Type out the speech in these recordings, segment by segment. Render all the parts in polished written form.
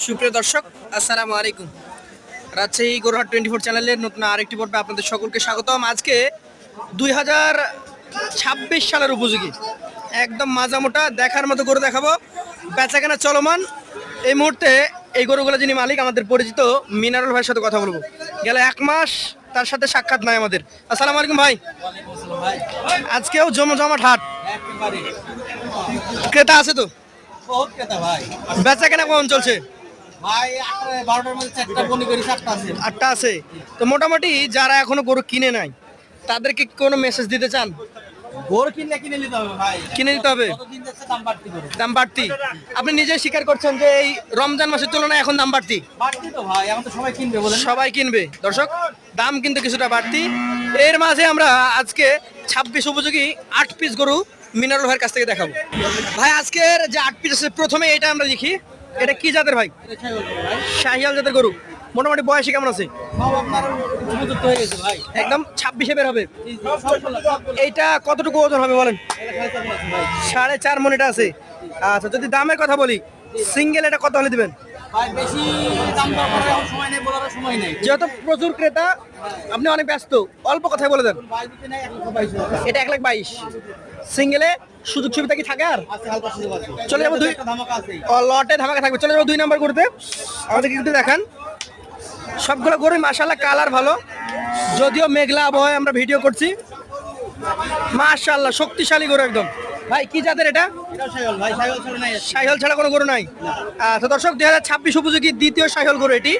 সুপ্রিয় দর্শক, আসসালামু আলাইকুম। রাজশাহী গরুহাট 24 চ্যানেলের নতুন আরেকটি পর্বে আপনাদের সকলকে স্বাগতম। আজকে 2026 সালের উপযোগী একদম মাজামোটা দেখার মতো গরু দেখাবো। বেচাকেনা চলমান। এই মুহূর্তে এই গরুগুলো যিনি মালিক আমাদের পরিচিত মিনারুল ভাইয়ের সাথে কথা বলবো। গেল 1 মাস তার সাথে সাক্ষাৎ নাই আমাদের। আসসালামু আলাইকুম ভাই। আজকেও জমজমাট হাট, ক্রেতা আছে তো? বহুত ক্রেতা ভাই। বেচাকেনা কেমন চলছে ভাই 12টার মধ্যে 4টা বনি করি 4টা আছে। 8টা আছে তো। মোটামুটি যারা এখনো গরু কিনে নাই তাদেরকে কোনো মেসেজ দিতে চান? গরু কিনলে কিনে নিতে হবে ভাই। কিনে নিতে হবে। যতদিন যাচ্ছে দাম বাড়তি করে। দাম বাড়তি। আপনি নিজেই স্বীকার করছেন যে এই রমজান মাসের তুলনায় এখন দাম বাড়তি। বাড়তি তো ভাই, এখন তো সবাই কিনবে বলেন। সবাই কিনবে দর্শক, দাম কিন্তু কিছুটা বাড়তি। এর মাঝে আমরা আজকে 26 উপযোগী 8 পিস গরু মিনারুল ভাইয়ের কাছ থেকে দেখাবো। ভাই আজকের যে 8 পিস আছে, প্রথমে এটা আমরা দেখি। এটা কি জাতের ভাই? এটা ছাগল ভাই। শাহিয়াল জাতের গরু। মোটামুটি বয়সী কেমন আছে? সব আপনার উপযুক্ত হয়ে গেছে ভাই। একদম 26-এ বের হবে। সবগুলো এইটা কতটুকু ওজন হবে বলেন? এটা 4.5 আছে ভাই। 4.5 মণ এটা আছে। আচ্ছা, যদি দামের কথা বলি, সিঙ্গেল এটা কত হলে দিবেন? ভাই বেশি দাম দর করার এখন সময় নেই, বলার সময় নেই। যেহেতু প্রচুর ক্রেতা, আপনি অনেক ব্যস্ত, অল্প কথাই বলে দেন। ভাই দিতে নাই 122 এটা 1,22,000। সিঙ্গেলে সুযোগ সুবিধা কি থাকে আর? আছে, হালকা সুযোগ আছে। চলে যাবো দুই একটা ধামাকা আছে। লটে ধামাকা থাকবে। চলে যাবো 2 নাম্বার করতে। আমাদের কিন্তু দেখান সবগুলো গরুই মাশাআল্লাহ কালার ভালো। যদিও মেঘলা আবহাওয়ায় আমরা ভিডিও করছি। মাশাআল্লাহ শক্তিশালী গরু একদম। ভাই কি জাতের এটা? এটাও ছাগল ভাই, ছাগল ছাড়া নাই। সাইহল ছাড়া কোনো গরু নাই। তো দর্শক, 2026 উপযোগী দ্বিতীয় সাইহল গরু এটি।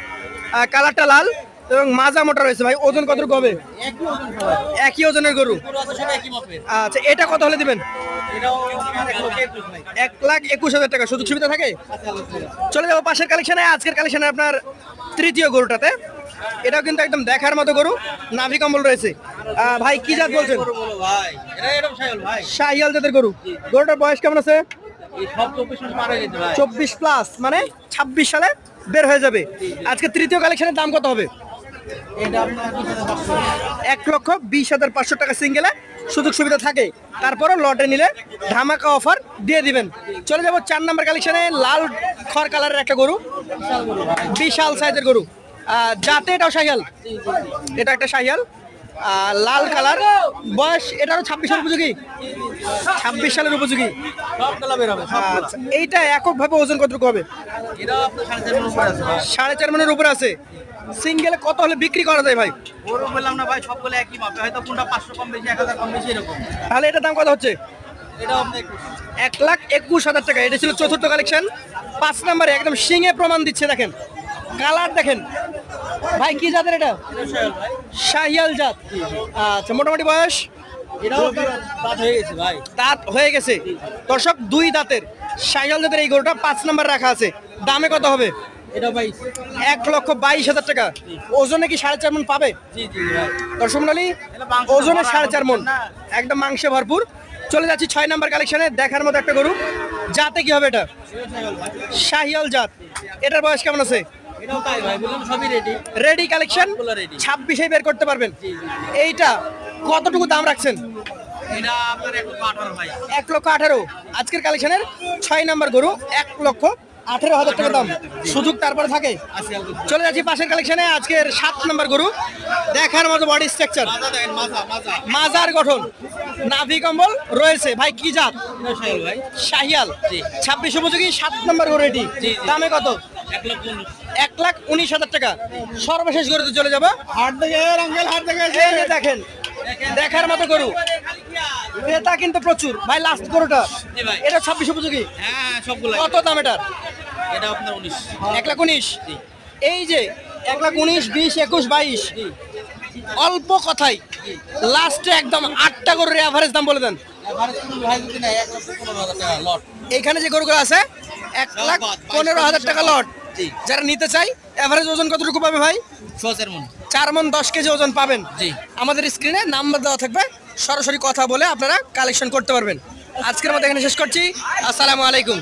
কালারটা লাল এবং মাজা মোটা রয়েছে। ভাই ওজন কতটুকু হবে? একই ওজন সবাই। একই ওজনের গরু। গরু আছে সব একই মাপের। আচ্ছা, এটা কত হলে দিবেন? এটাও 1,21,000 ভাই। 1,21,000 টাকা। সুযোগ সুবিধা থাকে। আছে আলোচনা। চলে যাবো পাশের কালেকশনে। আজকের কালেকশনে আপনার তৃতীয় গরুটাতে। এটাও কিন্তু একদম দেখার মতো গরু, নাভি কম্বল রয়েছে। ভাই কি জাত বলছেন? গরু বলো ভাই। এটা এরকম ছাগল ভাই। শাহিয়াল জাতের গরু। গরুটার বয়স কেমন আছে? এই সব 24 মাস পার হয়ে গেছে ভাই। 24 প্লাস, মানে 26 সালে বের হয়ে যাবে। আজকে তৃতীয় কালেকশনের দাম কত হবে? এটা আপনার 20,500। 1,20,500 টাকা সিঙ্গেলে। সুযোগ সুবিধা থাকে। তারপরও লটে নিলে ধামাকা অফার দিয়ে দিবেন। চলে যাবো 4 নাম্বার কালেকশনে। লাল খড় কালারের একটা গরু, বিশাল গরু ভাই। বিশাল সাইজের গরু। যাতে এটাও শাহিয়াল। এটা একটা শাহিয়াল, লাল কালার। বয়স এটারও 26 উপযোগী। 26 সালের উপযোগী। সবগুলা বের হবে সবগুলা। আচ্ছা, এইটা এককভাবে ওজন কতটুকু হবে? এটাও আপনার 4.5 মণ উপরে আছে ভাই। 4.5 মণের উপরে আছে। সিঙ্গেলে কত হলে বিক্রি করা যায় ভাই? গরু বললাম না ভাই, সবগুলা একই মাপে। হয়তো কোনটা 500 কম বেশি, 1000 কম বেশি এরকম। তাহলে এটার দাম কত হচ্ছে? এটাও আপনার 1,21,000 টাকা। এটা ছিল চতুর্থ কালেকশন। 5 নম্বরে একদম শিঙে প্রমাণ দিচ্ছে। দেখেন কালার দেখেন। ভাই কি জাতের এটা? ছাগল ভাই। শাহিয়াল জাত। আচ্ছা, মোটামুটি বয়স? এটাও আপনার দাঁত হয়ে গেছে ভাই। দাঁত হয়ে গেছে। দর্শক, 2 দাঁতের শাহিয়াল জাতের এই গরুটা 5 নাম্বার রাখা আছে। দামে কত হবে? এটাও ভাই। 1,22,000 টাকা। ওজনে কি 4.5 মণ পাবে? জি জি ভাই। দর্শক মণ্ডলী, এটা মাংস ওজনে ভরা 4.5 মণ, না। একদম মাংসে ভরপুর। চলে যাচ্ছি 6 নাম্বার কালেকশনে। দেখার মতো একটা গরু। জাতে কি হবে এটা? এটাও ছাগল ভাই। শাহিয়াল জাত। এটার বয়স কেমন আছে? এটাও তাই ভাই, বললাম সবই রেডি। Ready collection. সবগুলা ready। 26-এ বের করতে পারবেন। এইটা কতটুকু দাম রাখছেন? এটা আপনার 1,18,000 ভাই। 1,18,000। আজকের কালেকশনের 6 নাম্বার গরু, 1,18,000 টাকা দাম। সুযোগ তারপরে থাকে। আছে আলহামদুলিল্লাহ। চলে যাচ্ছি পাশের কালেকশনে। আজকের 7 নাম্বার গরু। দেখার মতো বডি স্ট্রাকচার, মাজা দেখেন, মাজা মাজা। মাজার গঠন, নাভি কম্বল রয়েছে। ভাই কি জাত? এটাও ছাগল ভাই। শাহিয়াল। জি। 26 উপযোগী 7 নাম্বার গরু এটি। জি। দামে কত? 1,19,000। 1,19,000 টাকা। সর্বশেষ গরুতে চলে যাবো। হাট দেখে আঙ্কেল, হাট দেখে এই যে দেখেন, দেখার মতো গরু। ক্রেতা কিন্তু প্রচুর। ভাই লাস্ট গরুটা, জি ভাই। এটা 26 উপযোগী। হ্যাঁ সবগুলা। কত দাম এটার? এটা আপনার 19। 1,19,000। এই যে 1,19,000, 20, 21, 22 অল্প কথাই লাস্টে একদম 8টা গরুর এভারেজ দাম বলে দেন। এভারেজ কোনো ভাই যদি নাই 1,15,000 টাকা লট। এইখানে যে গরুগুলো আছে 1,15,000 টাকা লট। জি। যারা নিতে চাই, এভারেজ ওজন কতটুকু পাবে ভাই? 4 মণ। 4 মণ 10 কেজি ওজন পাবেন। জি। আমাদের স্ক্রিনে নাম্বার দেওয়া থাকবে, সরাসরি কথা বলে আপনারা কালেকশন করতে পারবেন। আজকের মতো এখানে শেষ করছি। আসসালামু আলাইকুম।